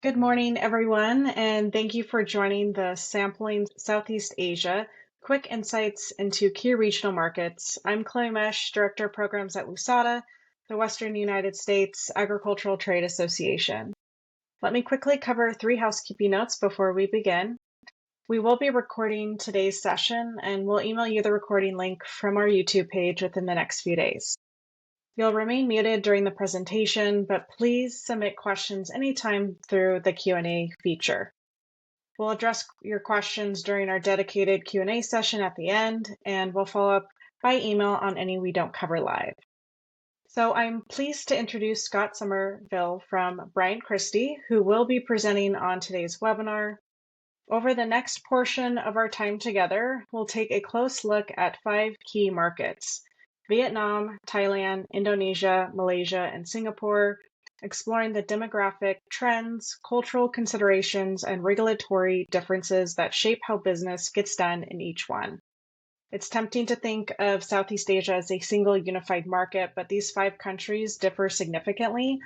Good morning, everyone, and thank you for joining the Sampling Southeast Asia Quick Insights into Key Regional Markets. I'm Chloe Mesh, Director of Programs at WUSADA, the Western United States Agricultural Trade Association. Let me quickly cover 3 housekeeping notes before we begin. We will be recording today's session, and we'll email you the recording link from our YouTube page within the next few days. You'll remain muted during the presentation, but please submit questions anytime through the Q&A feature. We'll address your questions during our dedicated Q&A session at the end, and we'll follow up by email on any we don't cover live. So I'm pleased to introduce Scott Somerville from Bryant, Christie, who will be presenting on today's webinar. Over the next portion of our time together, we'll take a close look at 5 key markets: Vietnam, Thailand, Indonesia, Malaysia, and Singapore, exploring the demographic trends, cultural considerations, and regulatory differences that shape how business gets done in each one. It's tempting to think of Southeast Asia as a single unified market, but these 5 countries differ significantly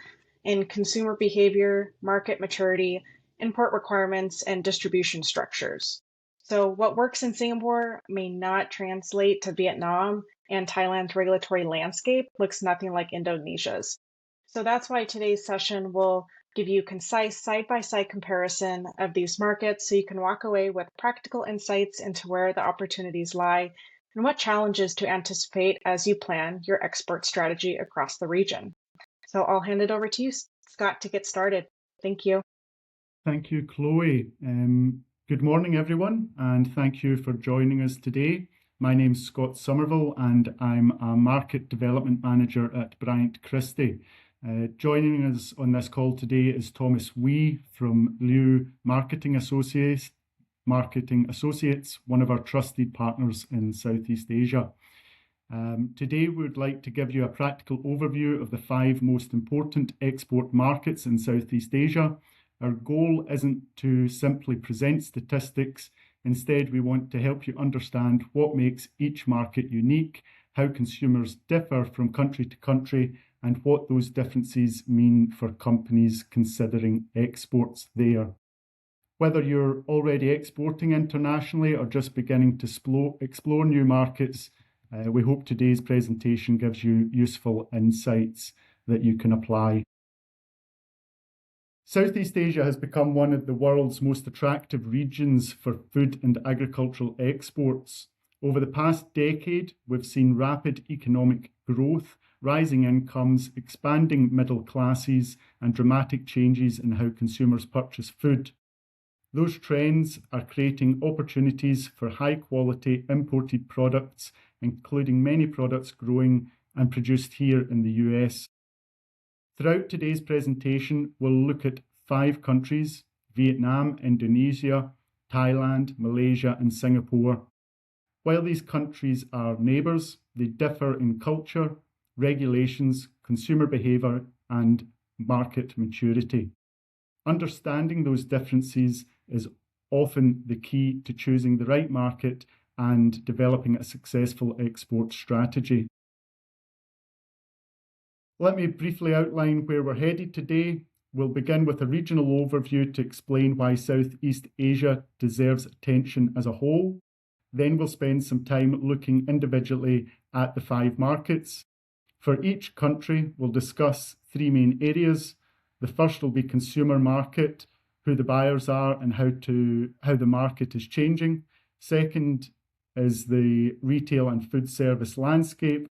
in consumer behavior, market maturity, import requirements, and distribution structures. So what works in Singapore may not translate to Vietnam, and Thailand's regulatory landscape looks nothing like Indonesia's. So that's why today's session will give you concise side-by-side comparison of these markets so you can walk away with practical insights into where the opportunities lie and what challenges to anticipate as you plan your export strategy across the region. So I'll hand it over to you, Scott, to get started. Thank you. Thank you, Chloe. Good morning, everyone, and thank you for joining us today. My name's Scott Somerville, and I'm a Market Development Manager at Bryant, Christie. Joining us on this call today is Thomas Wee from Liu Marketing Associates, one of our trusted partners in Southeast Asia. Today, we would like to give you a practical overview of the 5 most important export markets in Southeast Asia. Our goal isn't to simply present statistics. Instead, we want to help you understand what makes each market unique, how consumers differ from country to country, and what those differences mean for companies considering exports there. Whether you're already exporting internationally or just beginning to explore new markets, we hope today's presentation gives you useful insights that you can apply. Southeast Asia has become one of the world's most attractive regions for food and agricultural exports. Over the past decade, we've seen rapid economic growth, rising incomes, expanding middle classes, and dramatic changes in how consumers purchase food. Those trends are creating opportunities for high-quality imported products, including many products growing and produced here in the US. Throughout today's presentation, we'll look at 5 countries: Vietnam, Indonesia, Thailand, Malaysia, and Singapore. While these countries are neighbours, they differ in culture, regulations, consumer behaviour, and market maturity. Understanding those differences is often the key to choosing the right market and developing a successful export strategy. Let me briefly outline where we're headed today. We'll begin with a regional overview to explain why Southeast Asia deserves attention as a whole. Then we'll spend some time looking individually at the 5 markets. For each country, we'll discuss 3 main areas. The first will be consumer market, who the buyers are and how the market is changing. Second is the retail and food service landscape.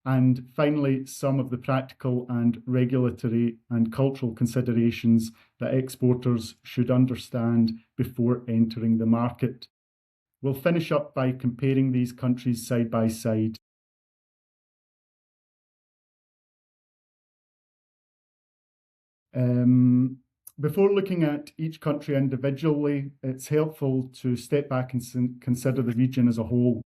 And finally, some of the practical and regulatory and cultural considerations that exporters should understand before entering the market. We'll finish up by comparing these countries side by side. Before looking at each country individually, it's helpful to step back and consider the region as a whole.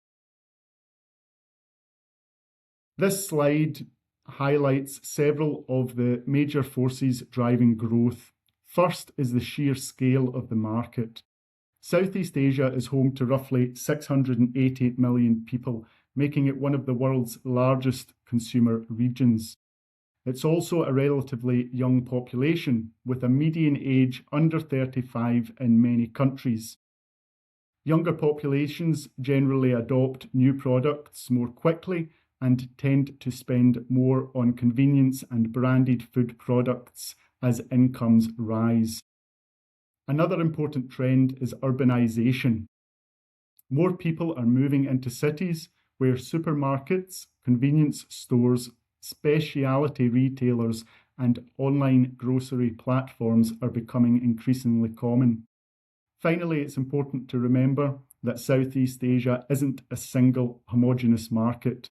This slide highlights several of the major forces driving growth. First is the sheer scale of the market. Southeast Asia is home to roughly 688 million people, making it one of the world's largest consumer regions. It's also a relatively young population, with a median age under 35 in many countries. Younger populations generally adopt new products more quickly and tend to spend more on convenience and branded food products as incomes rise. Another important trend is urbanization. More people are moving into cities where supermarkets, convenience stores, specialty retailers, and online grocery platforms are becoming increasingly common. Finally, it's important to remember that Southeast Asia isn't a single homogeneous market.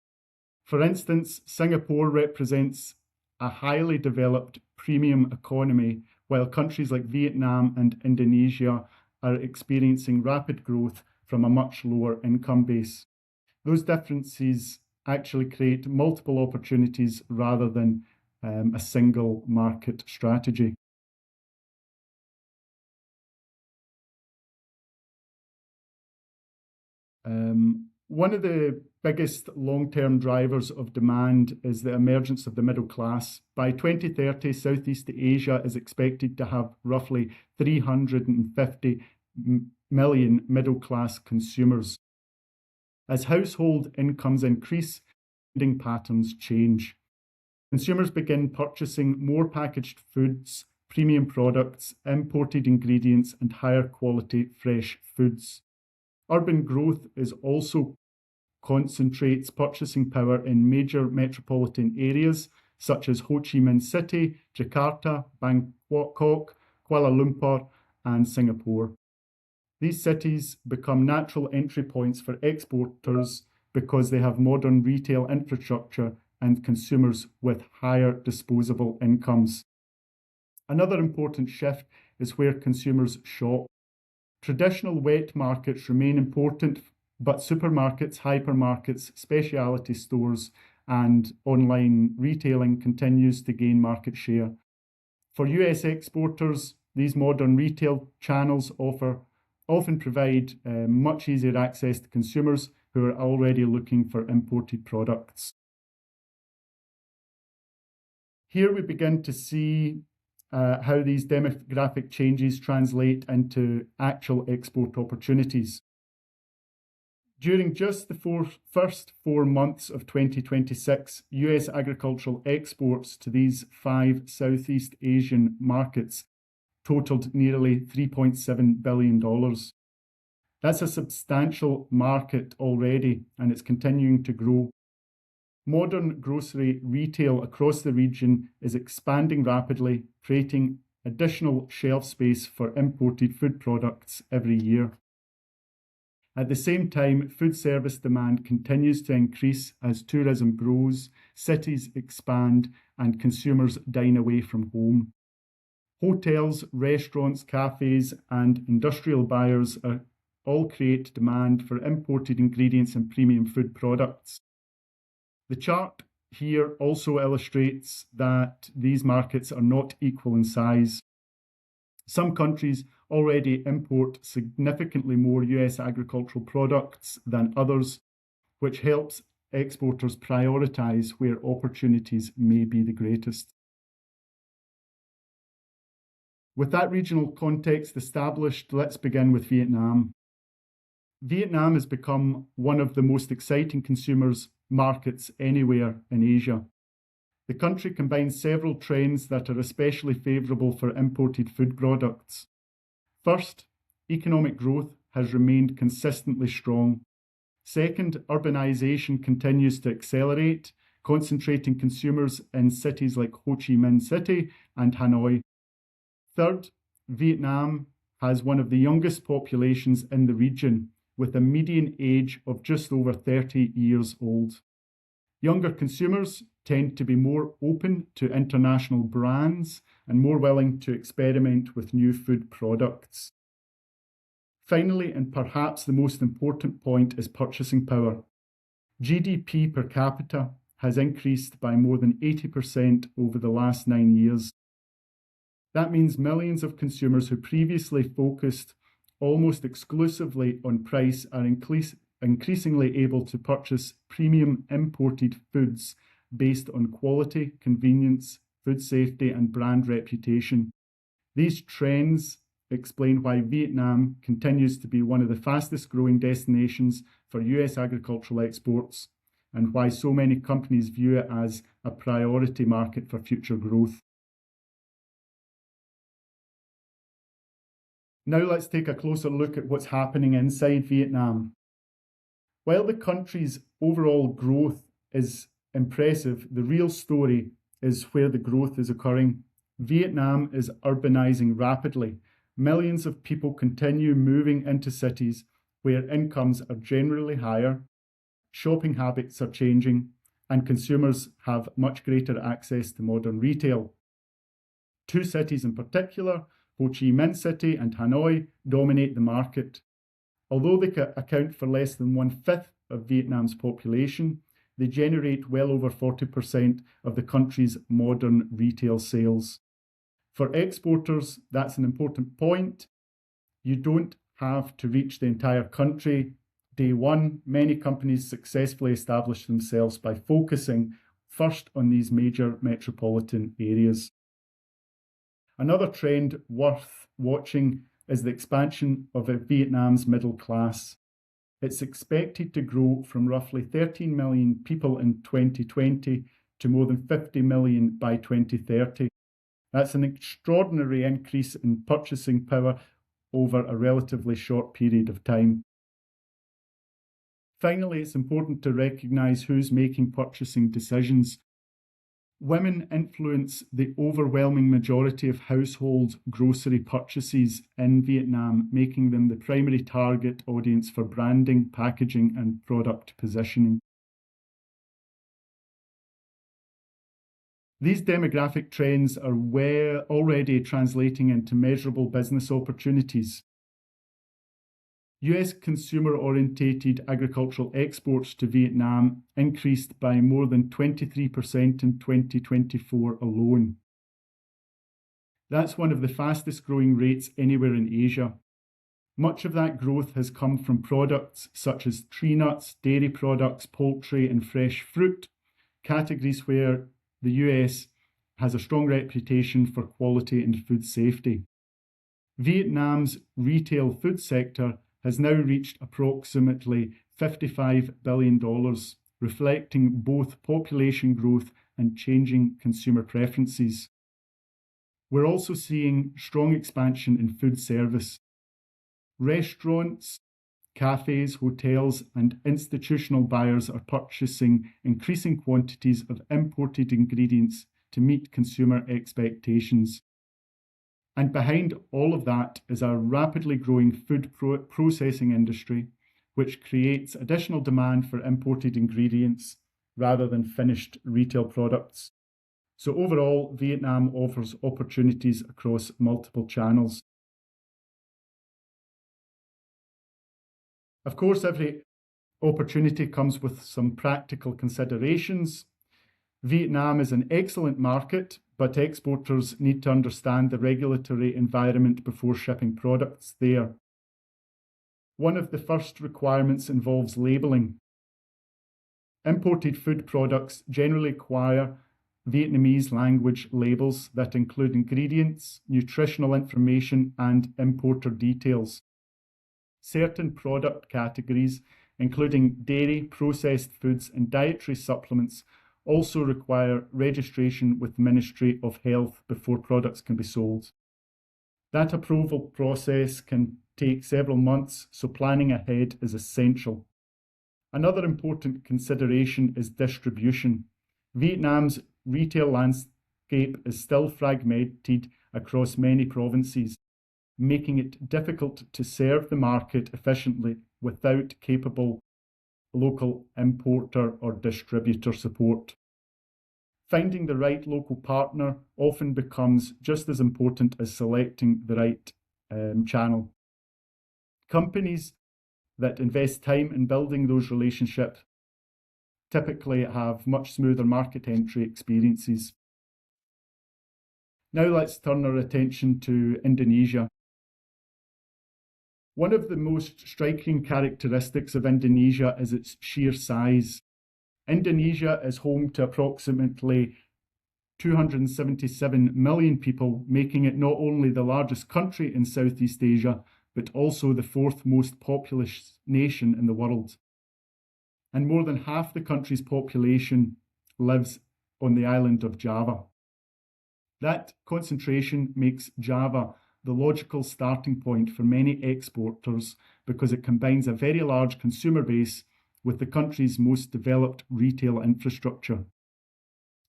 For instance, Singapore represents a highly developed premium economy, while countries like Vietnam and Indonesia are experiencing rapid growth from a much lower income base. Those differences actually create multiple opportunities rather than a single market strategy. One of the biggest long-term drivers of demand is the emergence of the middle class. By 2030, Southeast Asia is expected to have roughly 350 million middle-class consumers. As household incomes increase, spending patterns change. Consumers begin purchasing more packaged foods, premium products, imported ingredients, and higher quality fresh foods. Urban growth is also concentrates purchasing power in major metropolitan areas such as Ho Chi Minh City, Jakarta, Bangkok, Kuala Lumpur, and Singapore. These cities become natural entry points for exporters because they have modern retail infrastructure and consumers with higher disposable incomes. Another important shift is where consumers shop. Traditional wet markets remain important, but supermarkets, hypermarkets, specialty stores, and online retailing continues to gain market share. For US exporters, these modern retail channels often provide much easier access to consumers who are already looking for imported products. Here we begin to see how these demographic changes translate into actual export opportunities. During just the first 4 months of 2026, US agricultural exports to these 5 Southeast Asian markets totaled nearly $3.7 billion. That's a substantial market already, and it's continuing to grow. Modern grocery retail across the region is expanding rapidly, creating additional shelf space for imported food products every year. At the same time, food service demand continues to increase as tourism grows, cities expand, and consumers dine away from home. Hotels, restaurants, cafes, and industrial buyers all create demand for imported ingredients and premium food products. The chart here also illustrates that these markets are not equal in size. Some countries already import significantly more US agricultural products than others, which helps exporters prioritize where opportunities may be the greatest. With that regional context established, let's begin with Vietnam. Vietnam has become one of the most exciting consumers markets anywhere in Asia. The country combines several trends that are especially favourable for imported food products. First, economic growth has remained consistently strong. Second, urbanisation continues to accelerate, concentrating consumers in cities like Ho Chi Minh City and Hanoi. Third, Vietnam has one of the youngest populations in the region, with a median age of just over 30 years old. Younger consumers tend to be more open to international brands and more willing to experiment with new food products. Finally, and perhaps the most important point, is purchasing power. GDP per capita has increased by more than 80% over the last 9 years. That means millions of consumers who previously focused almost exclusively on price are increasingly able to purchase premium imported foods based on quality, convenience, food safety, and brand reputation. These trends explain why Vietnam continues to be one of the fastest growing destinations for US agricultural exports and why so many companies view it as a priority market for future growth. Now let's take a closer look at what's happening inside Vietnam. While the country's overall growth is impressive, the real story is where the growth is occurring. Vietnam is urbanizing rapidly. Millions of people continue moving into cities where incomes are generally higher, shopping habits are changing, and consumers have much greater access to modern retail. Two cities in particular, Ho Chi Minh City and Hanoi, dominate the market. Although they account for less than 1/5 of Vietnam's population, they generate well over 40% of the country's modern retail sales. For exporters, that's an important point. You don't have to reach the entire country. Day one, many companies successfully establish themselves by focusing first on these major metropolitan areas. Another trend worth watching is the expansion of Vietnam's middle class. It's expected to grow from roughly 13 million people in 2020 to more than 50 million by 2030. That's an extraordinary increase in purchasing power over a relatively short period of time. Finally, it's important to recognise who's making purchasing decisions. Women influence the overwhelming majority of household grocery purchases in Vietnam, making them the primary target audience for branding, packaging, and product positioning. These demographic trends are already translating into measurable business opportunities. US consumer-orientated agricultural exports to Vietnam increased by more than 23% in 2024 alone. That's one of the fastest growing rates anywhere in Asia. Much of that growth has come from products such as tree nuts, dairy products, poultry, and fresh fruit, categories where the US has a strong reputation for quality and food safety. Vietnam's retail food sector has now reached approximately $55 billion, reflecting both population growth and changing consumer preferences. We're also seeing strong expansion in food service. Restaurants, cafes, hotels, and institutional buyers are purchasing increasing quantities of imported ingredients to meet consumer expectations. And behind all of that is a rapidly growing food processing industry, which creates additional demand for imported ingredients rather than finished retail products. So overall, Vietnam offers opportunities across multiple channels. Of course, every opportunity comes with some practical considerations. Vietnam is an excellent market, but exporters need to understand the regulatory environment before shipping products there. One of the first requirements involves labelling. Imported food products generally require Vietnamese language labels that include ingredients, nutritional information, and importer details. Certain product categories, including dairy, processed foods, and dietary supplements, also require registration with the Ministry of Health before products can be sold. That approval process can take several months, so planning ahead is essential. Another important consideration is distribution. Vietnam's retail landscape is still fragmented across many provinces, making it difficult to serve the market efficiently without capable local importer or distributor support. Finding the right local partner often becomes just as important as selecting the right channel. Companies that invest time in building those relationships typically have much smoother market entry experiences. Now let's turn our attention to Indonesia. One of the most striking characteristics of Indonesia is its sheer size. Indonesia is home to approximately 277 million people, making it not only the largest country in Southeast Asia, but also the fourth most populous nation in the world. And more than half the country's population lives on the island of Java. That concentration makes Java the logical starting point for many exporters because it combines a very large consumer base with the country's most developed retail infrastructure.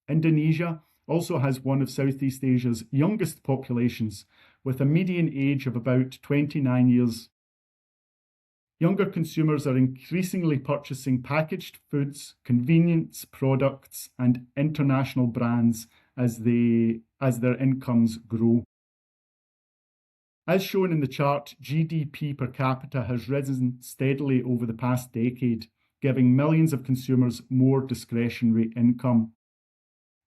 Indonesia also has one of Southeast Asia's youngest populations, with a median age of about 29 years. Younger consumers are increasingly purchasing packaged foods, convenience products, and international brands as their incomes grow. As shown in the chart, GDP per capita has risen steadily over the past decade, giving millions of consumers more discretionary income.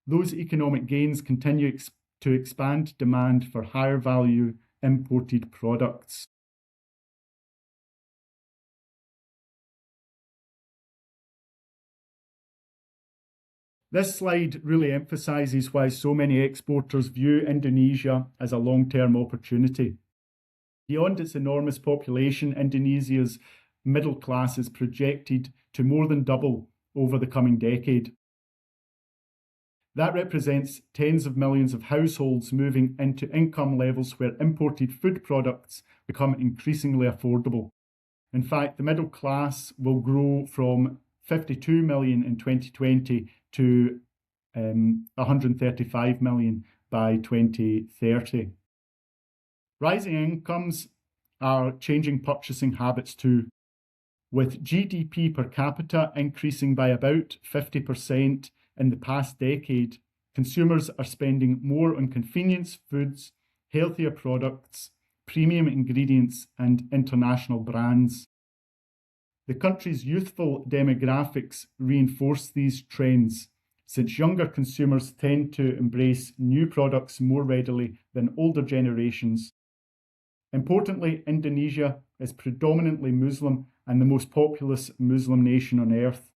Those economic gains continue to expand demand for higher value imported products. This slide really emphasises why so many exporters view Indonesia as a long-term opportunity. Beyond its enormous population, Indonesia's middle class is projected to more than double over the coming decade. That represents tens of millions of households moving into income levels where imported food products become increasingly affordable. In fact, the middle class will grow from 52 million in 2020 to 135 million by 2030. Rising incomes are changing purchasing habits too. With GDP per capita increasing by about 50% in the past decade, consumers are spending more on convenience foods, healthier products, premium ingredients, and international brands. The country's youthful demographics reinforce these trends, since younger consumers tend to embrace new products more readily than older generations. Importantly, Indonesia is predominantly Muslim and the most populous Muslim nation on earth.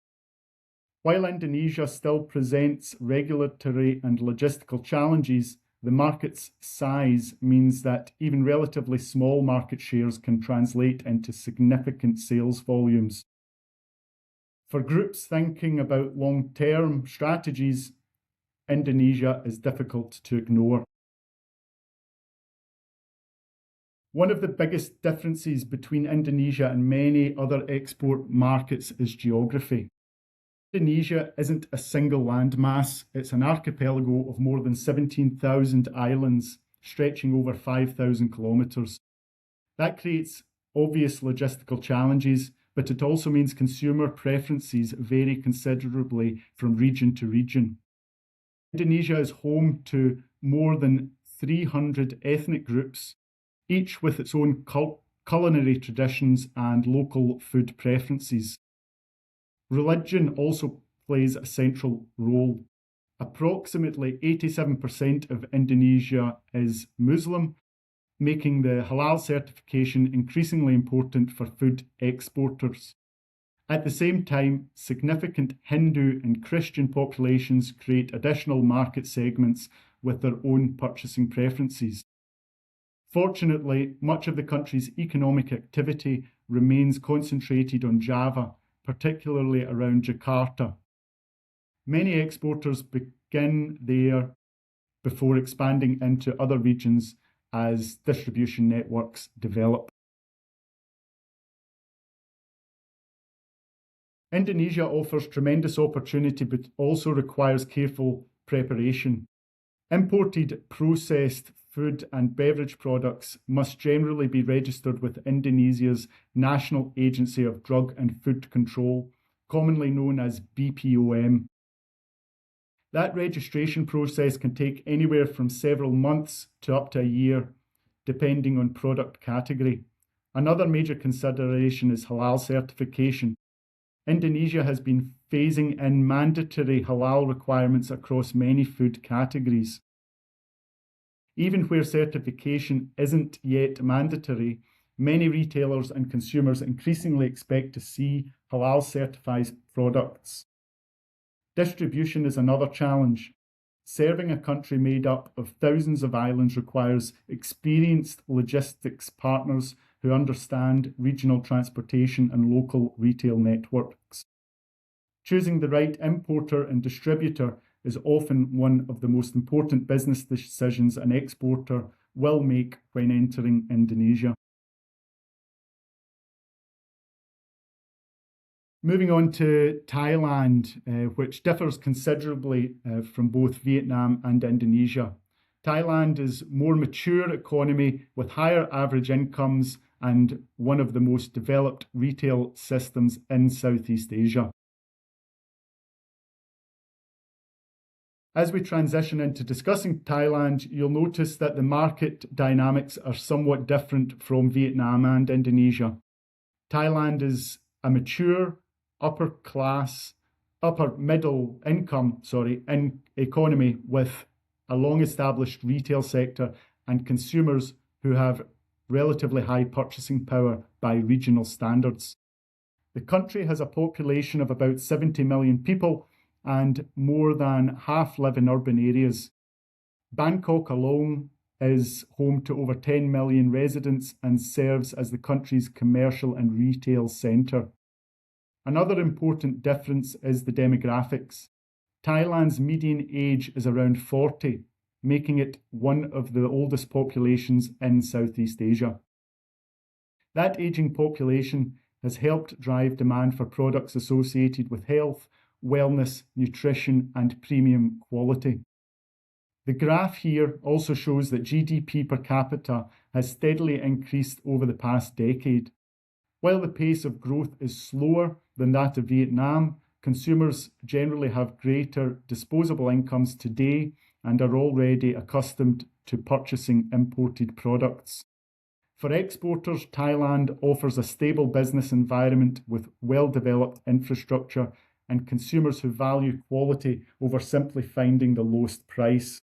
While Indonesia still presents regulatory and logistical challenges, the market's size means that even relatively small market shares can translate into significant sales volumes. For groups thinking about long-term strategies, Indonesia is difficult to ignore. One of the biggest differences between Indonesia and many other export markets is geography. Indonesia isn't a single landmass, it's an archipelago of more than 17,000 islands stretching over 5,000 kilometres. That creates obvious logistical challenges, but it also means consumer preferences vary considerably from region to region. Indonesia is home to more than 300 ethnic groups, each with its own culinary traditions and local food preferences. Religion also plays a central role. Approximately 87% of Indonesia is Muslim, making the halal certification increasingly important for food exporters. At the same time, significant Hindu and Christian populations create additional market segments with their own purchasing preferences. Fortunately, much of the country's economic activity remains concentrated on Java, particularly around Jakarta. Many exporters begin there before expanding into other regions as distribution networks develop. Indonesia offers tremendous opportunity but also requires careful preparation. Imported processed food and beverage products must generally be registered with Indonesia's National Agency of Drug and Food Control, commonly known as BPOM. That registration process can take anywhere from several months to up to a year, depending on product category. Another major consideration is halal certification. Indonesia has been phasing in mandatory halal requirements across many food categories. Even where certification isn't yet mandatory, many retailers and consumers increasingly expect to see halal certified products. Distribution is another challenge. Serving a country made up of thousands of islands requires experienced logistics partners who understand regional transportation and local retail networks. Choosing the right importer and distributor is often one of the most important business decisions an exporter will make when entering Indonesia. Moving on to Thailand, which differs considerably from both Vietnam and Indonesia. Thailand is a more mature economy with higher average incomes and one of the most developed retail systems in Southeast Asia. As we transition into discussing Thailand, you'll notice that the market dynamics are somewhat different from Vietnam and Indonesia. Thailand is a mature, upper middle income economy with a long-established retail sector and consumers who have relatively high purchasing power by regional standards. The country has a population of about 70 million people and more than half live in urban areas. Bangkok alone is home to over 10 million residents and serves as the country's commercial and retail centre. Another important difference is the demographics. Thailand's median age is around 40, making it one of the oldest populations in Southeast Asia. That ageing population has helped drive demand for products associated with health, wellness, nutrition, and premium quality. The graph here also shows that GDP per capita has steadily increased over the past decade. While the pace of growth is slower than that of Vietnam, consumers generally have greater disposable incomes today and are already accustomed to purchasing imported products. For exporters, Thailand offers a stable business environment with well-developed infrastructure and consumers who value quality over simply finding the lowest price.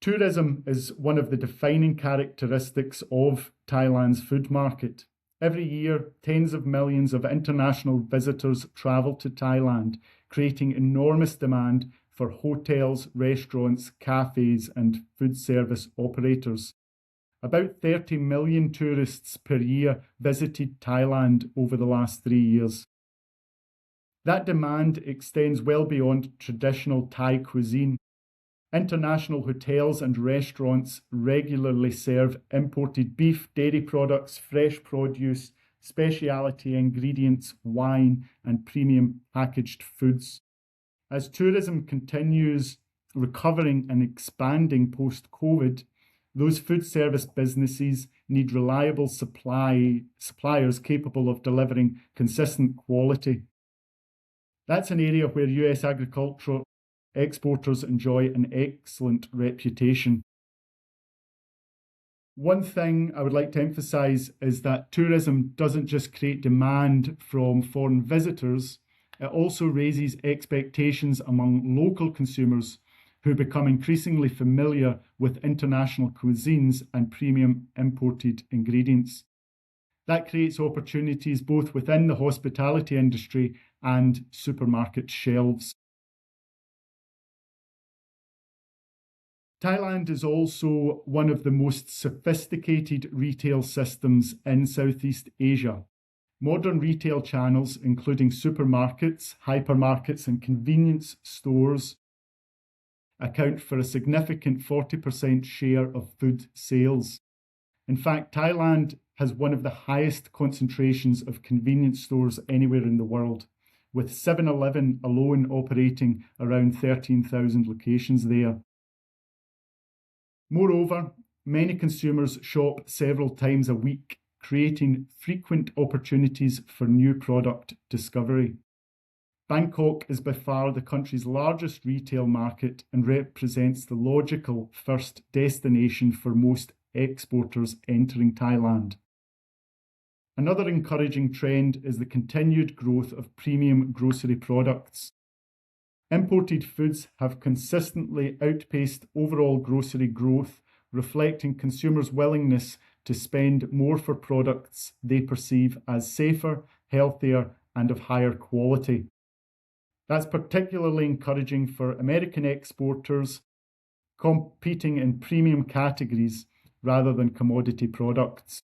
Tourism is one of the defining characteristics of Thailand's food market. Every year, tens of millions of international visitors travel to Thailand, creating enormous demand for hotels, restaurants, cafes, and food service operators. About 30 million tourists per year visited Thailand over the last 3 years. That demand extends well beyond traditional Thai cuisine. International hotels and restaurants regularly serve imported beef, dairy products, fresh produce, specialty ingredients, wine, and premium packaged foods. As tourism continues recovering and expanding post-COVID, those food service businesses need reliable suppliers capable of delivering consistent quality. That's an area where US agricultural exporters enjoy an excellent reputation. One thing I would like to emphasise is that tourism doesn't just create demand from foreign visitors, it also raises expectations among local consumers who become increasingly familiar with international cuisines and premium imported ingredients. That creates opportunities both within the hospitality industry and supermarket shelves. Thailand is also one of the most sophisticated retail systems in Southeast Asia. Modern retail channels, including supermarkets, hypermarkets, and convenience stores, account for a significant 40% share of food sales. In fact, Thailand has one of the highest concentrations of convenience stores anywhere in the world, with 7-Eleven alone operating around 13,000 locations there. Moreover, many consumers shop several times a week, creating frequent opportunities for new product discovery. Bangkok is by far the country's largest retail market and represents the logical first destination for most exporters entering Thailand. Another encouraging trend is the continued growth of premium grocery products. Imported foods have consistently outpaced overall grocery growth, reflecting consumers' willingness to spend more for products they perceive as safer, healthier, and of higher quality. That's particularly encouraging for American exporters competing in premium categories rather than commodity products.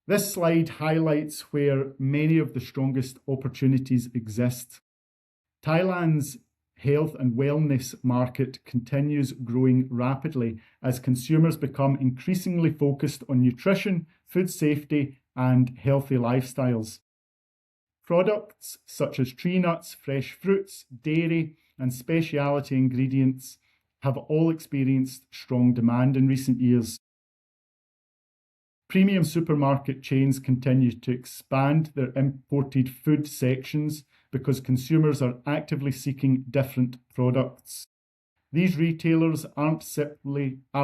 This slide highlights where many of the strongest opportunities exist. Thailand's health and wellness market continues growing rapidly as consumers become increasingly focused on nutrition, food safety, and healthy lifestyles. Products such as tree nuts, fresh fruits, dairy, and specialty ingredients have all experienced strong demand in recent years. Premium supermarket chains continue to expand their imported food sections because consumers are actively seeking different products. These retailers are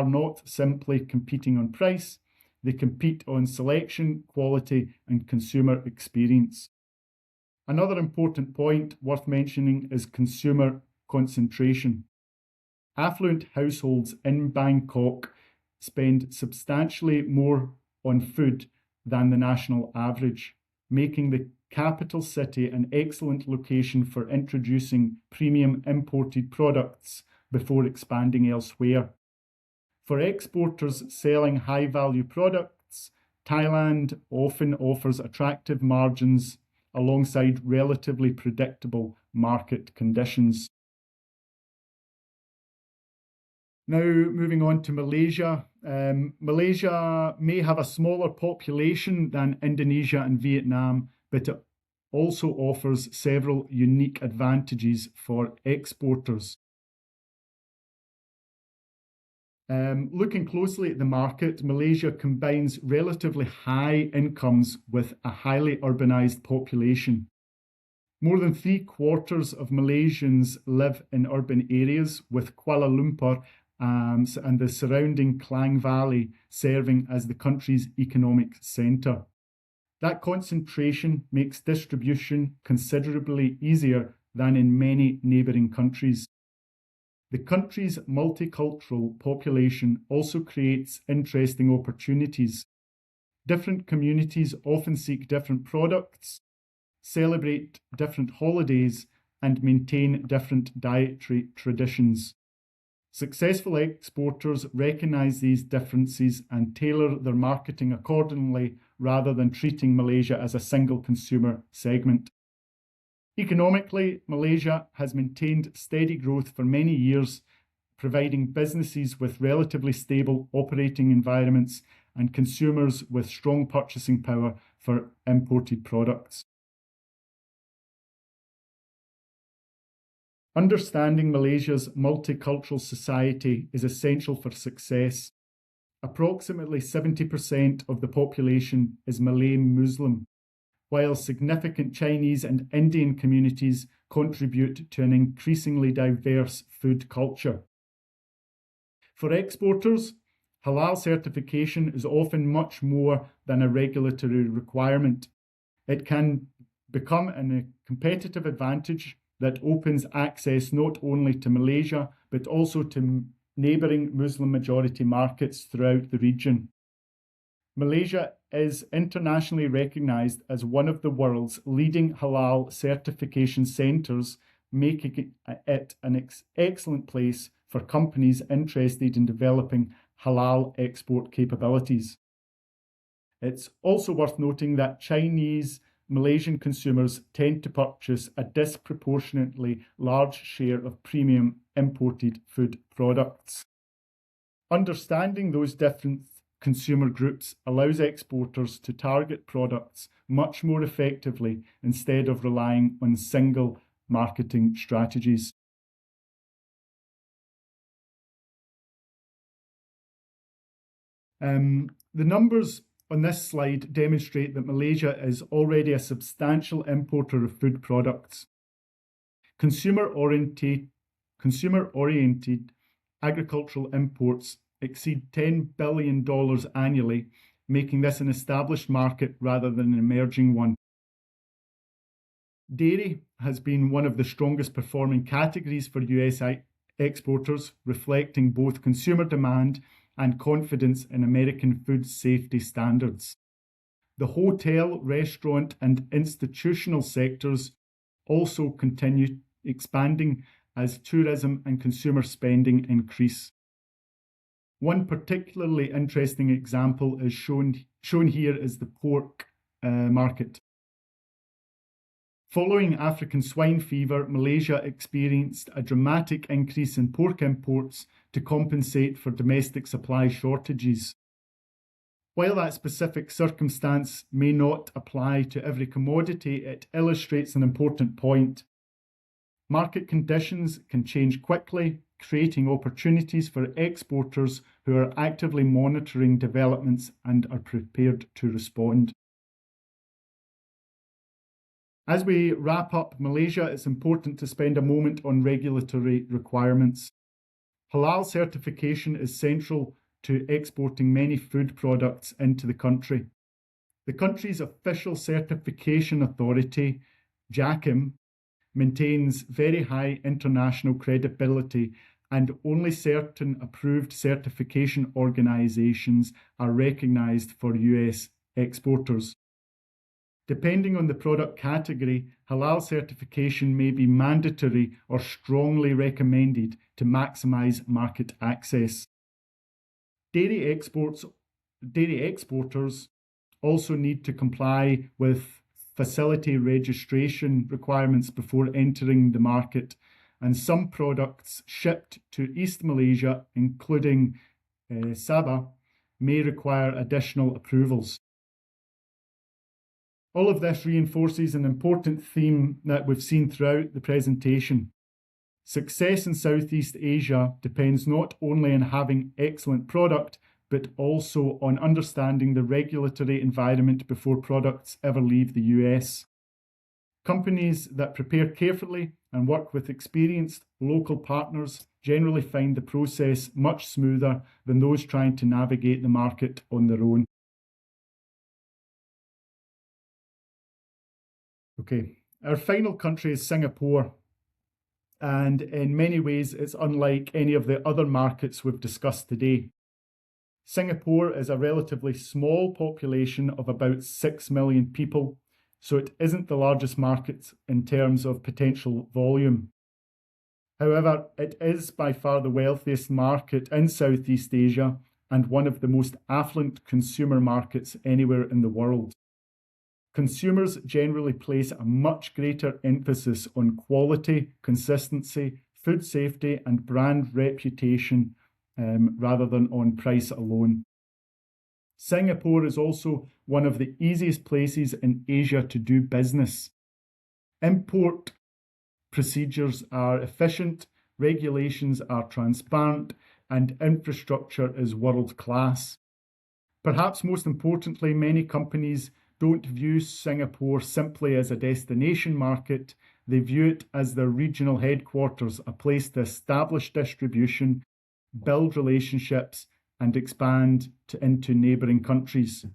not simply competing on price, they compete on selection, quality, and consumer experience. Another important point worth mentioning is consumer concentration. Affluent households in Bangkok spend substantially more on food than the national average, making the capital city an excellent location for introducing premium imported products before expanding elsewhere. For exporters selling high-value products, Thailand often offers attractive margins alongside relatively predictable market conditions. Now, moving on to Malaysia. Malaysia may have a smaller population than Indonesia and Vietnam, but it also offers several unique advantages for exporters. Looking closely at the market, Malaysia combines relatively high incomes with a highly urbanized population. More than 3/4 of Malaysians live in urban areas, with Kuala Lumpur and the surrounding Klang Valley serving as the country's economic centre. That concentration makes distribution considerably easier than in many neighbouring countries. The country's multicultural population also creates interesting opportunities. Different communities often seek different products, celebrate different holidays, and maintain different dietary traditions. Successful exporters recognise these differences and tailor their marketing accordingly rather than treating Malaysia as a single consumer segment. Economically, Malaysia has maintained steady growth for many years, providing businesses with relatively stable operating environments and consumers with strong purchasing power for imported products. Understanding Malaysia's multicultural society is essential for success. Approximately 70% of the population is Malay Muslim, while significant Chinese and Indian communities contribute to an increasingly diverse food culture. For exporters, halal certification is often much more than a regulatory requirement. It can become a competitive advantage that opens access not only to Malaysia, but also to neighbouring Muslim-majority markets throughout the region. Malaysia is internationally recognised as one of the world's leading halal certification centres, making it an excellent place for companies interested in developing halal export capabilities. It's also worth noting that Chinese Malaysian consumers tend to purchase a disproportionately large share of premium imported food products. Understanding those different consumer groups allows exporters to target products much more effectively instead of relying on single marketing strategies. The numbers on this slide demonstrate that Malaysia is already a substantial importer of food products. Consumer-oriented agricultural imports exceed $10 billion annually, making this an established market rather than an emerging one. Dairy has been one of the strongest performing categories for US exporters, reflecting both consumer demand and confidence in American food safety standards. The hotel, restaurant, and institutional sectors also continue expanding as tourism and consumer spending increase. One particularly interesting example is shown here is the pork market. Following African swine fever, Malaysia experienced a dramatic increase in pork imports to compensate for domestic supply shortages. While that specific circumstance may not apply to every commodity, it illustrates an important point. Market conditions can change quickly, creating opportunities for exporters who are actively monitoring developments and are prepared to respond. As we wrap up Malaysia, it's important to spend a moment on regulatory requirements. Halal certification is central to exporting many food products into the country. The country's official certification authority, JACIM, maintains very high international credibility, and only certain approved certification organizations are recognized for US exporters. Depending on the product category, halal certification may be mandatory or strongly recommended to maximize market access. Dairy exporters also need to comply with facility registration requirements before entering the market, and some products shipped to East Malaysia, including Sabah, may require additional approvals. All of this reinforces an important theme that we've seen throughout the presentation. Success in Southeast Asia depends not only on having excellent product, but also on understanding the regulatory environment before products ever leave the US. Companies that prepare carefully and work with experienced local partners generally find the process much smoother than those trying to navigate the market on their own. Okay, our final country is Singapore. And in many ways, it's unlike any of the other markets we've discussed today. Singapore is a relatively small population of about 6 million people, so it isn't the largest market in terms of potential volume. However, it is by far the wealthiest market in Southeast Asia and one of the most affluent consumer markets anywhere in the world. Consumers generally place a much greater emphasis on quality, consistency, food safety, and brand reputation rather than on price alone. Singapore is also one of the easiest places in Asia to do business. Import procedures are efficient, regulations are transparent, and infrastructure is world-class. Perhaps most importantly, many companies don't view Singapore simply as a destination market. They view it as their regional headquarters, a place to establish distribution, build relationships, and expand into neighbouring countries.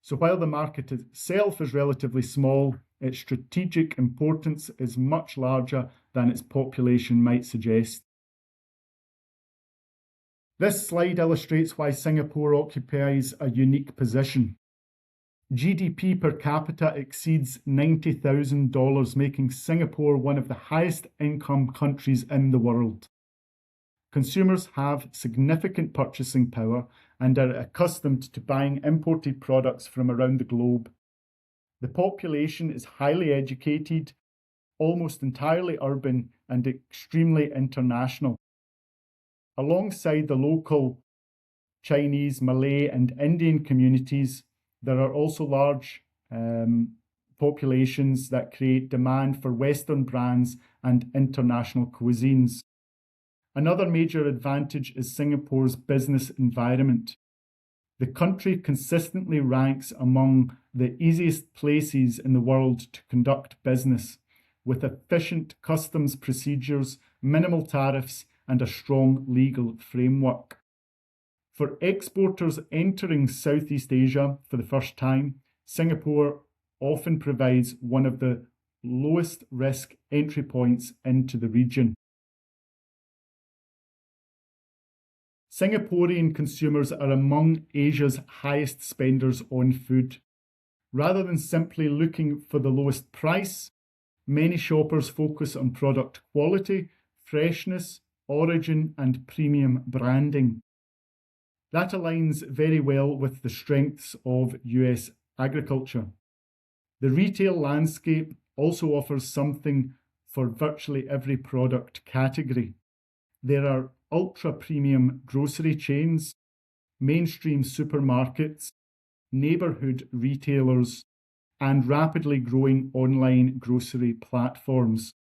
So while the market itself is relatively small, its strategic importance is much larger than its population might suggest. This slide illustrates why Singapore occupies a unique position. GDP per capita exceeds $90,000, making Singapore one of the highest income countries in the world. Consumers have significant purchasing power and are accustomed to buying imported products from around the globe. The population is highly educated, almost entirely urban, and extremely international. Alongside the local Chinese, Malay, and Indian communities, there are also large populations that create demand for Western brands and international cuisines. Another major advantage is Singapore's business environment. The country consistently ranks among the easiest places in the world to conduct business, with efficient customs procedures, minimal tariffs, and a strong legal framework. For exporters entering Southeast Asia for the first time, Singapore often provides one of the lowest risk entry points into the region. Singaporean consumers are among Asia's highest spenders on food. Rather than simply looking for the lowest price, many shoppers focus on product quality, freshness, origin, and premium branding. That aligns very well with the strengths of US agriculture. The retail landscape also offers something for virtually every product category. There are ultra-premium grocery chains, mainstream supermarkets, neighbourhood retailers, and rapidly growing online grocery platforms.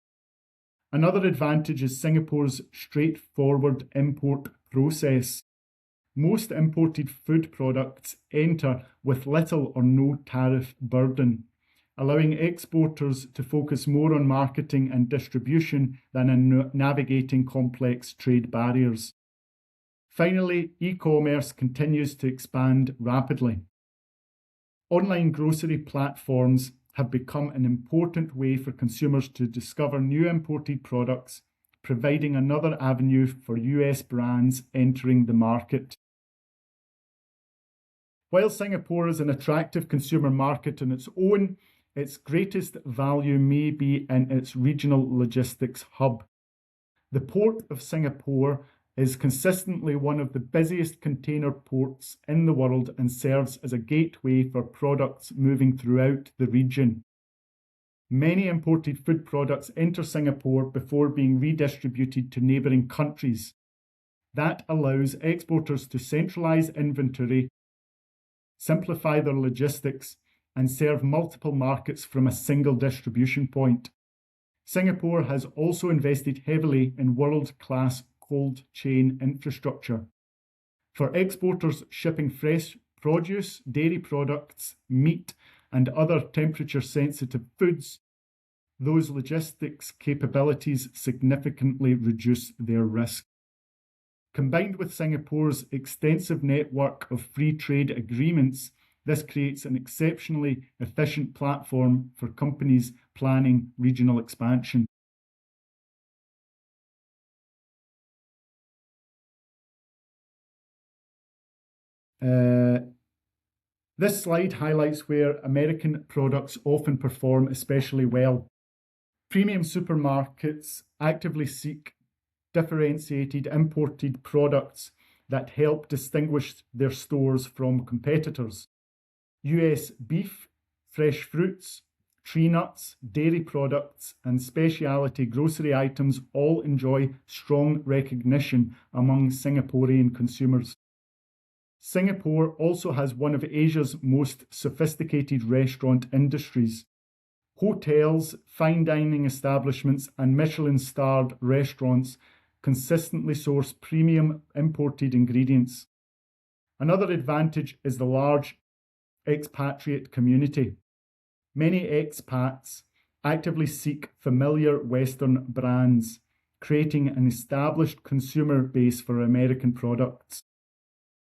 Another advantage is Singapore's straightforward import process. Most imported food products enter with little or no tariff burden, allowing exporters to focus more on marketing and distribution than on navigating complex trade barriers. Finally, e-commerce continues to expand rapidly. Online grocery platforms have become an important way for consumers to discover new imported products, providing another avenue for US brands entering the market. While Singapore is an attractive consumer market on its own, its greatest value may be in its regional logistics hub. The Port of Singapore is consistently one of the busiest container ports in the world and serves as a gateway for products moving throughout the region. Many imported food products enter Singapore before being redistributed to neighbouring countries. That allows exporters to centralise inventory, simplify their logistics, and serve multiple markets from a single distribution point. Singapore has also invested heavily in world-class cold chain infrastructure. For exporters shipping fresh produce, dairy products, meat, and other temperature-sensitive foods, those logistics capabilities significantly reduce their risk. Combined with Singapore's extensive network of free trade agreements, this creates an exceptionally efficient platform for companies planning regional expansion. This slide highlights where American products often perform especially well. Premium supermarkets actively seek differentiated imported products that help distinguish their stores from competitors. US beef, fresh fruits, tree nuts, dairy products, and specialty grocery items all enjoy strong recognition among Singaporean consumers. Singapore also has one of Asia's most sophisticated restaurant industries. Hotels, fine dining establishments, and Michelin-starred restaurants consistently source premium imported ingredients. Another advantage is the large expatriate community. Many expats actively seek familiar Western brands, creating an established consumer base for American products.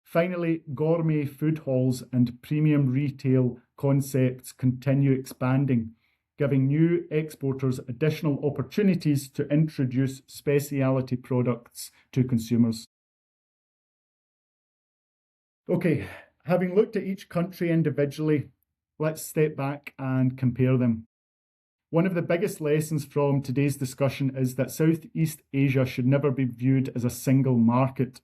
Finally, gourmet food halls and premium retail concepts continue expanding, giving new exporters additional opportunities to introduce specialty products to consumers. Okay, having looked at each country individually, let's step back and compare them. One of the biggest lessons from today's discussion is that Southeast Asia should never be viewed as a single market.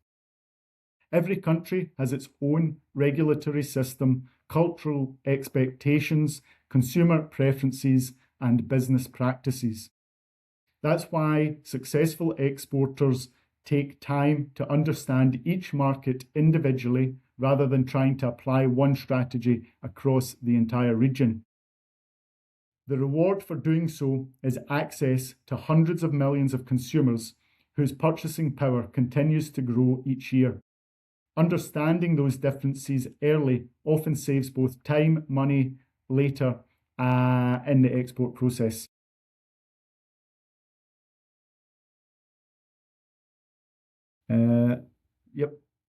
Every country has its own regulatory system, cultural expectations, consumer preferences, and business practices. That's why successful exporters take time to understand each market individually rather than trying to apply one strategy across the entire region. The reward for doing so is access to hundreds of millions of consumers whose purchasing power continues to grow each year. Understanding those differences early often saves both time, money later in the export process.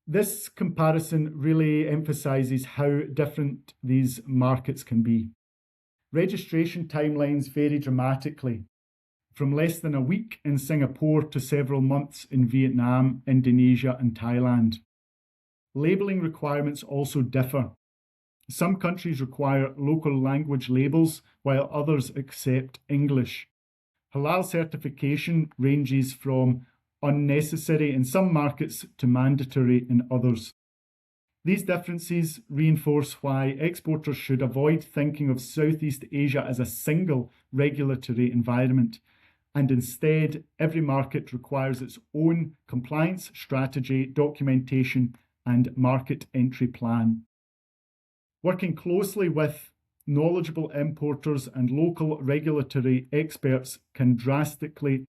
This comparison really emphasises how different these markets can be. Registration timelines vary dramatically, from less than a week in Singapore to several months in Vietnam, Indonesia, and Thailand. Labelling requirements also differ. Some countries require local language labels, while others accept English. Halal certification ranges from unnecessary in some markets to mandatory in others. These differences reinforce why exporters should avoid thinking of Southeast Asia as a single regulatory environment, and instead, every market requires its own compliance strategy, documentation, and market entry plan. Working closely with knowledgeable importers and local regulatory experts can drastically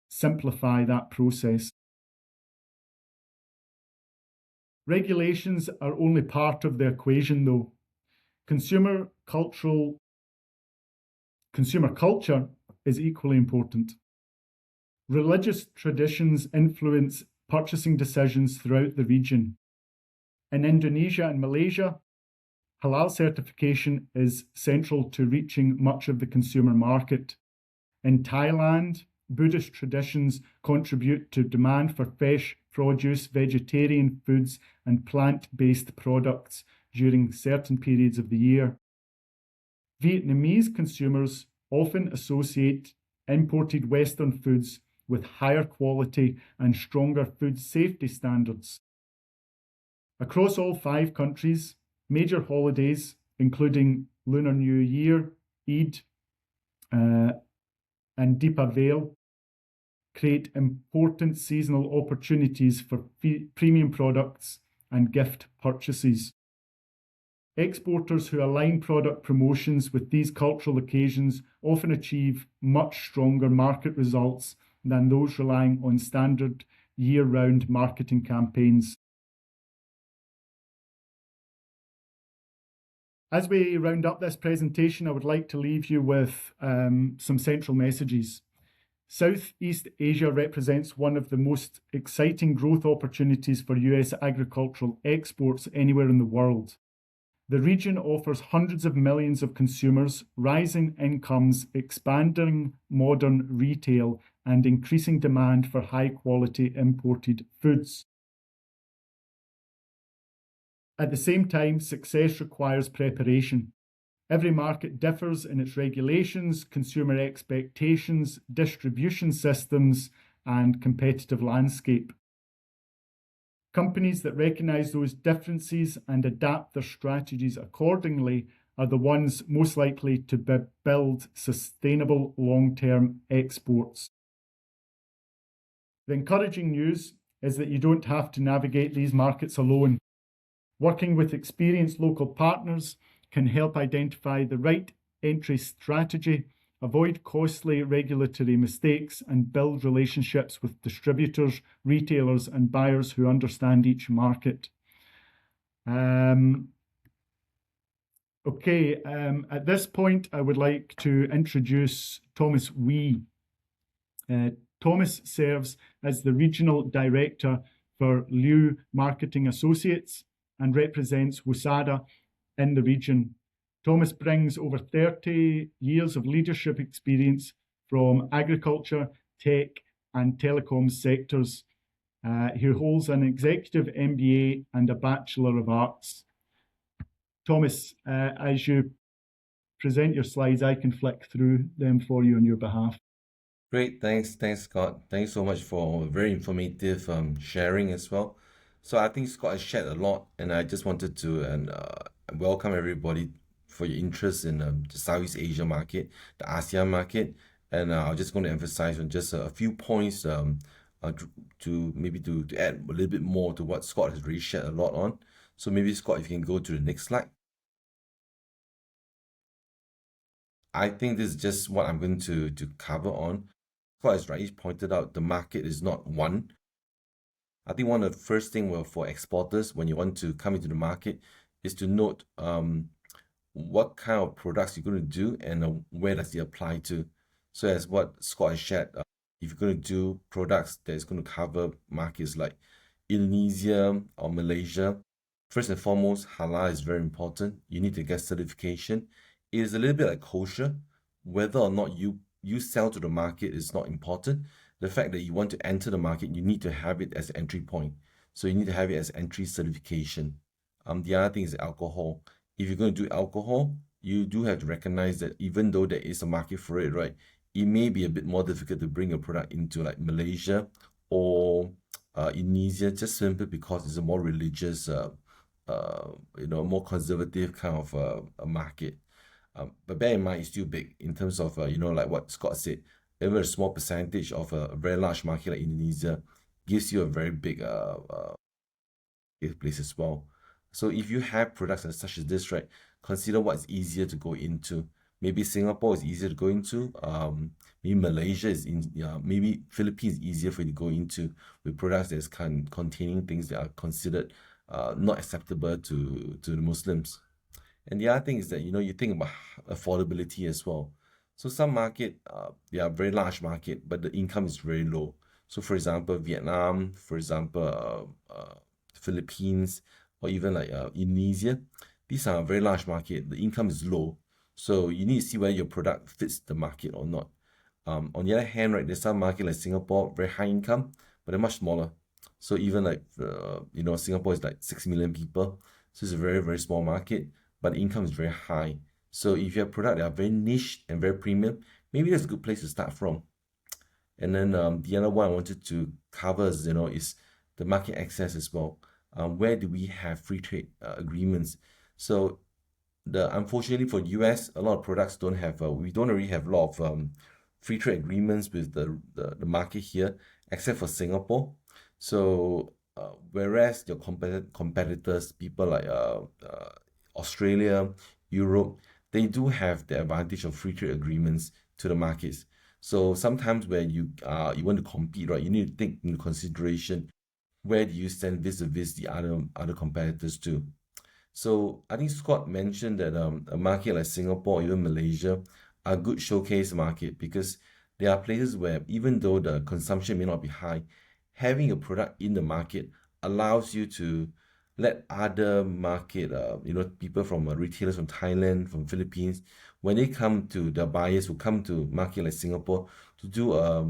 simplify that process. Regulations are only part of the equation, though. Consumer culture is equally important. Religious traditions influence purchasing decisions throughout the region. In Indonesia and Malaysia, halal certification is central to reaching much of the consumer market. In Thailand, Buddhist traditions contribute to demand for fresh produce, vegetarian foods, and plant-based products during certain periods of the year. Vietnamese consumers often associate imported Western foods with higher quality and stronger food safety standards. Across all 5 countries, major holidays, including Lunar New Year, Eid, and Deepavali, create important seasonal opportunities for premium products and gift purchases. Exporters who align product promotions with these cultural occasions often achieve much stronger market results than those relying on standard year-round marketing campaigns. As we round up this presentation, I would like to leave you with some central messages. Southeast Asia represents one of the most exciting growth opportunities for US agricultural exports anywhere in the world. The region offers hundreds of millions of consumers, rising incomes, expanding modern retail, and increasing demand for high-quality imported foods. At the same time, success requires preparation. Every market differs in its regulations, consumer expectations, distribution systems, and competitive landscape. Companies that recognize those differences and adapt their strategies accordingly are the ones most likely to build sustainable long-term exports. The encouraging news is that you don't have to navigate these markets alone. Working with experienced local partners can help identify the right entry strategy, avoid costly regulatory mistakes, and build relationships with distributors, retailers, and buyers who understand each market. At this point, I would like to introduce Thomas Wee. Thomas serves as the Regional Director for Liu Marketing Associates and represents WUSADA in the region. Thomas brings over 30 years of leadership experience from agriculture, tech, and telecom sectors. He holds an executive MBA and a Bachelor of Arts. Thomas, as you present your slides, I can flick through them for you on your behalf. Great, thanks, Scott. Thanks so much for very informative sharing as well. So I think Scott has shared a lot, and I just wanted to welcome everybody for your interest in the Southeast Asia market, the ASEAN market, and I'm just going to emphasize on just a few points to add a little bit more to what Scott has really shared a lot on. So maybe Scott, if you can go to the next slide. I think this is just what I'm going to cover on. Scott has rightly pointed out the market is not one. I think one of the first things for exporters when you want to come into the market is to note what kind of products you're going to do and where does it apply to. So as what Scott has shared, if you're going to do products that is going to cover markets like Indonesia or Malaysia, first and foremost, halal is very important. You need to get certification. It is a little bit like kosher. Whether or not you sell to the market is not important. The fact that you want to enter the market, you need to have it as an entry point. So you need to have it as entry certification. The other thing is alcohol. if you're going to do alcohol, you do have to recognize that even though there is a market for it, right, it may be a bit more difficult to bring a product into like Malaysia or Indonesia, just simply because it's a more religious, more conservative kind of a market. But bear in mind, it's still big in terms of, like what Scott said, even a small percentage of a very large market like Indonesia gives you a very big place as well. So if you have products such as this, right, consider what's easier to go into. Maybe Singapore is easier to go into. Maybe Malaysia is maybe Philippines is easier for you to go into with products that's containing things that are considered not acceptable to the Muslims. And the other thing is that you think about affordability as well. So some market, they are very large market, but the income is very low. So for example, Vietnam, for example, Philippines, or even like Indonesia, these are very large market. The income is low, so you need to see whether your product fits the market or not. On the other hand, right, there's some market like Singapore, very high income, but they're much smaller. So even like Singapore is like 6 million people, so it's a very very small market, but the income is very high. So if you have product that are very niche and very premium, maybe that's a good place to start from. And then the other one I wanted to cover is the market access as well. Where do we have free trade agreements? So unfortunately for US, a lot of products don't have. We don't really have a lot of free trade agreements with the market here, except for Singapore. So whereas your competitors, people like Australia, Europe, they do have the advantage of free trade agreements to the markets. So sometimes when you want to compete, right, you need to take into consideration where do you stand vis-a-vis the other competitors too. So I think Scott mentioned that a market like Singapore or even Malaysia are a good showcase market because there are places where even though the consumption may not be high, having a product in the market allows you to let other market, people from retailers from Thailand, from Philippines, when they come to the buyers who come to market like Singapore to do a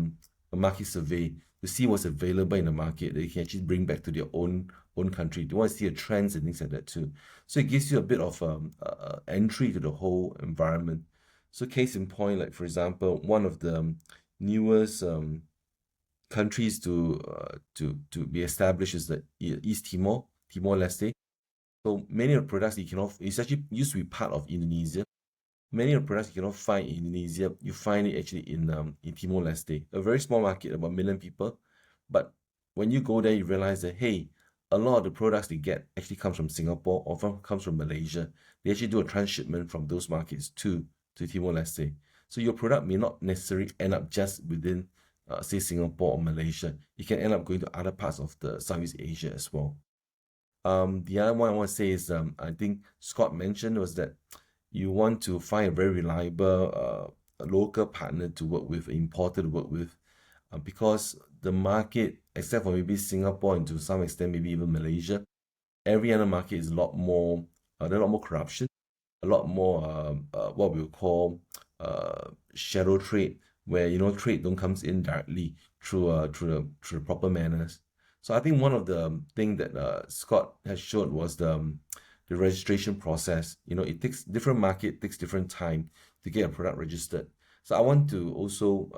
market survey to see what's available in the market, they can actually bring back to their own country. They want to see the trends and things like that too. So it gives you a bit of entry to the whole environment. So case in point, like for example, one of the newest countries to be established is the East Timor-Leste. So many of the products you cannot, it's actually used to be part of Indonesia. Many of the products you cannot find in Indonesia, you find it actually in Timor-Leste, a very small market, about 1 million people. But when you go there, you realize that, hey, a lot of the products they get actually comes from Singapore or comes from Malaysia. They actually do a transshipment from those markets to Timor-Leste. So your product may not necessarily end up just within, say, Singapore or Malaysia. It can end up going to other parts of the Southeast Asia as well. The other one I want to say is, I think Scott mentioned was that you want to find a very reliable local partner to work with, importer to work with, because the market, except for maybe Singapore and to some extent maybe even Malaysia, every other market is a lot more, there's a lot more corruption, a lot more what we would call shadow trade, where trade don't comes in directly through the proper manners. So I think one of the thing that Scott has showed was the registration process. It takes different market, takes different time to get a product registered. So I want to also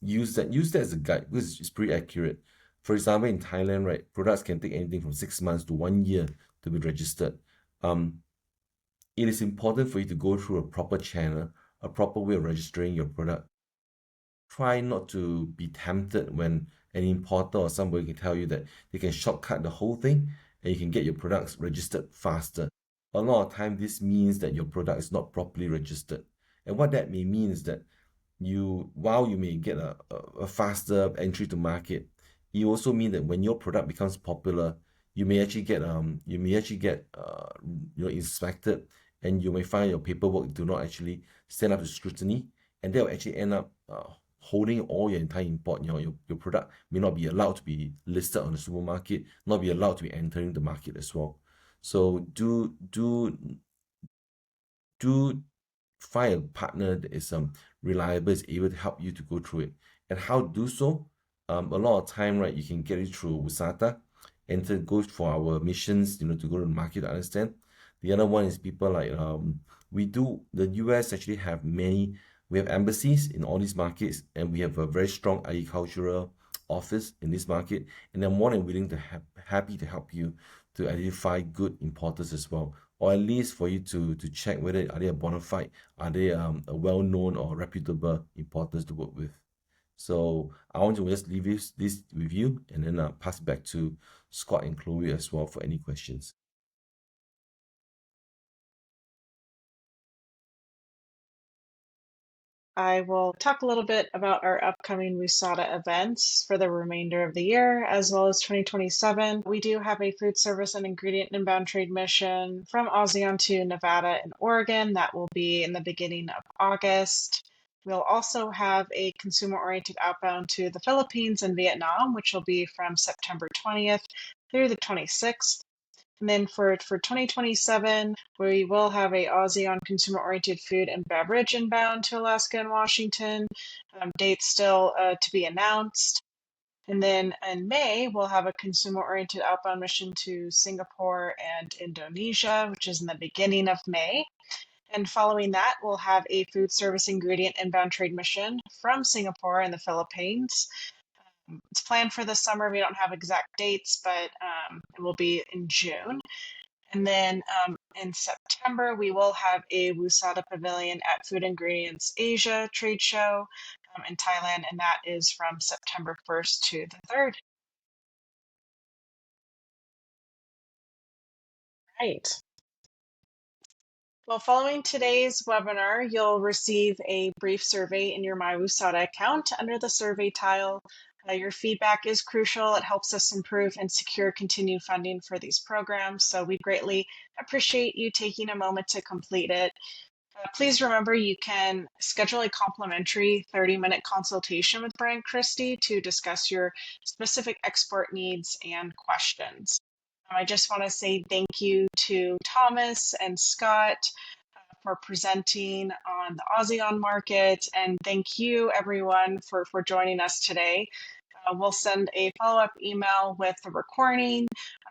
use that as a guide because it's pretty accurate. For example, in Thailand, right, products can take anything from 6 months to 1 year to be registered. It is important for you to go through a proper channel, a proper way of registering your product. Try not to be tempted when an importer or somebody can tell you that they can shortcut the whole thing and you can get your products registered faster. A lot of time, this means that your product is not properly registered. And what that may mean is that while you may get a faster entry to market, it also means that when your product becomes popular, you may actually get inspected, and you may find your paperwork do not actually stand up to scrutiny, and that will actually end up holding all your entire import. Your product may not be allowed to be listed on the supermarket, not be allowed to be entering the market as well. So do find a partner that is reliable, is able to help you to go through it. And how to do so? A lot of time, right, you can get it through WSATA and to go for our missions, to go to the market to understand. The other one is people like the US actually have we have embassies in all these markets, and we have a very strong agricultural office in this market, and they're more than willing to happy to help you to identify good importers as well, or at least for you to check whether are they a bona fide, are they a well-known or reputable importers to work with. So I want to just leave this with you, and then pass it back to Scott and Chloe as well for any questions. I will talk a little bit about our upcoming WUSADA events for the remainder of the year, as well as 2027. We do have a food service and ingredient inbound trade mission from ASEAN to Nevada and Oregon. That will be in the beginning of August. We'll also have a consumer-oriented outbound to the Philippines and Vietnam, which will be from September 20th through the 26th. And then for 2027, we will have a ASEAN consumer-oriented food and beverage inbound to Alaska and Washington. Dates still to be announced. And then in May, we'll have a consumer-oriented outbound mission to Singapore and Indonesia, which is in the beginning of May. And following that, we'll have a food service ingredient inbound trade mission from Singapore and the Philippines. It's planned for the summer. We don't have exact dates, but it will be in June. And then in September, we will have a WUSADA Pavilion at Food Ingredients Asia trade show in Thailand, and that is from September 1st to the 3rd. Right. Well, following today's webinar, you'll receive a brief survey in your My WUSADA account under the survey tile. Your feedback is crucial. It helps us improve and secure continued funding for these programs. So we greatly appreciate you taking a moment to complete it. Please remember you can schedule a complimentary 30-minute consultation with Bryant Christie to discuss your specific export needs and questions. I just want to say thank you to Thomas and Scott for presenting on the ASEAN market, and thank you everyone for joining us today. We'll send a follow-up email with the recording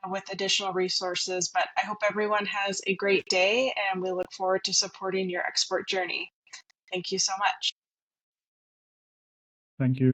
with additional resources, but I hope everyone has a great day, and we look forward to supporting your export journey. Thank you so much. Thank you.